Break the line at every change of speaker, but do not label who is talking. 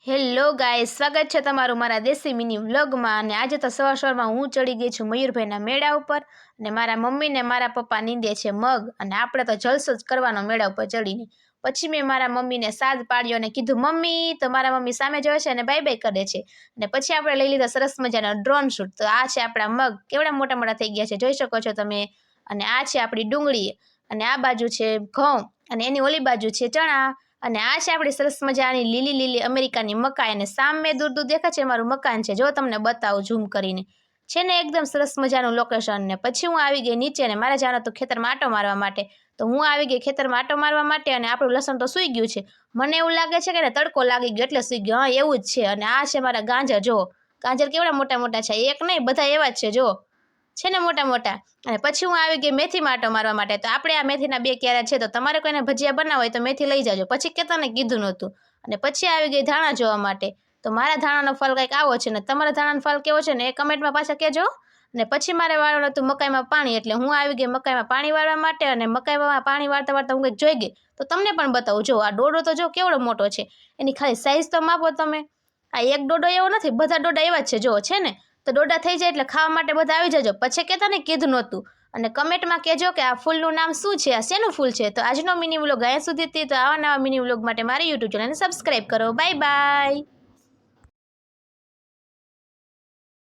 Hello guys, સ્વાગત છે તમારું મારા દેશી મિની વ્લોગમાં। અને આજે તો સવારમાં હું ચડી ગઈ છું મયુરભાઈના મેળા ઉપર અને મારા મમ્મી ને મારા પપ્પા નીંદે છે મગ અને આપણે તો જલસો જ કરવાનો મેળા ઉપર ચડીને। પછી મેં મારા મમ્મીને સાદ પાડ્યો અને કીધું મમ્મી, તો મારા મમ્મી સામે જોવે છે અને બાય બાય કરે છે। અને પછી આપણે લઈ લીધા સરસ મજાનો ડ્રોન શૂટ। તો આ છે આપણા મગ, કેવડા મોટા મોટા થઈ ગયા છે જોઈ શકો છો તમે। અને આ છે આપણી ડુંગળી અને આ બાજુ છે ઘઉં અને એની ઓલી બાજુ છે ચણા અને આ છે આપણી સરસ મજાની લીલી લીલી અમેરિકાની મકાઈ અને સામે દૂર દૂર દેખાય છે મારું મકાન છે, જો તમને બતાવું ઝૂમ કરીને, છે ને એકદમ સરસ મજાનું લોકેશન। ને પછી હું આવી ગઈ નીચે ને મારે જવાનું તો ખેતરમાં આંટો મારવા માટે। તો હું આવી ગઈ ખેતરમાં આંટો મારવા માટે અને આપણું લસણ તો સૂઈ ગયું છે। મને એવું લાગે છે કે ને તડકો લાગી ગયો એટલે સૂઈ ગયો, હા એવું જ છે। અને આ છે મારા ગાજર, જો ગાજર કેવડા મોટા મોટા છે, એક નહીં બધા એવા જ છે, જો છે ને મોટા મોટા। અને પછી હું આવી ગઈ મેથી માટો મારવા માટે। તો આપણે આ મેથીના બે ક્યારા છે, તો તમારે કોઈને ભજીયા બનાવવા હોય તો મેથી લઈ જાજો, પછી કેતાને કીધું નહોતું। અને પછી આવી ગઈ ધાણા જોવા માટે। તો મારા ધાણાનો ફળ કંઈક આવો છે ને તમારા ધાણાનો ફળ કેવો છે ને એ કમેન્ટમાં પાછા કહેજો। અને પછી મારે વાળવાનું હતું મકાઈમાં પાણી, એટલે હું આવી ગઈ મકાઈમાં પાણી વાળવા માટે। અને મકાઈમાં પાણી વાળતા વાળતા હું કંઈક જોઈ ગઈ, તો તમને પણ બતાવું। જો આ ડોડો તો જો કેવડો મોટો છે, એની ખાલી સાઈઝ તો માપો તમે। આ એક ડોડો એવો નથી, બધા ડોડા એવા જ છે, જો છે ને। તો ડોડા થઈ જાય એટલે ખાવા માટે બધા આવી જજો, પછી કહેતા ને કીધું નહોતું। અને કમેન્ટમાં કહેજો કે આ ફૂલનું નામ શું છે, આ શેનું ફૂલ છે। તો આજનો મિની વ્લોગ અહીંયા સુધી હતી। તો આવા નવા મિની વ્લોગ માટે મારી યુટ્યુબ ચેનલને સબસ્ક્રાઈબ કરો। Bye bye.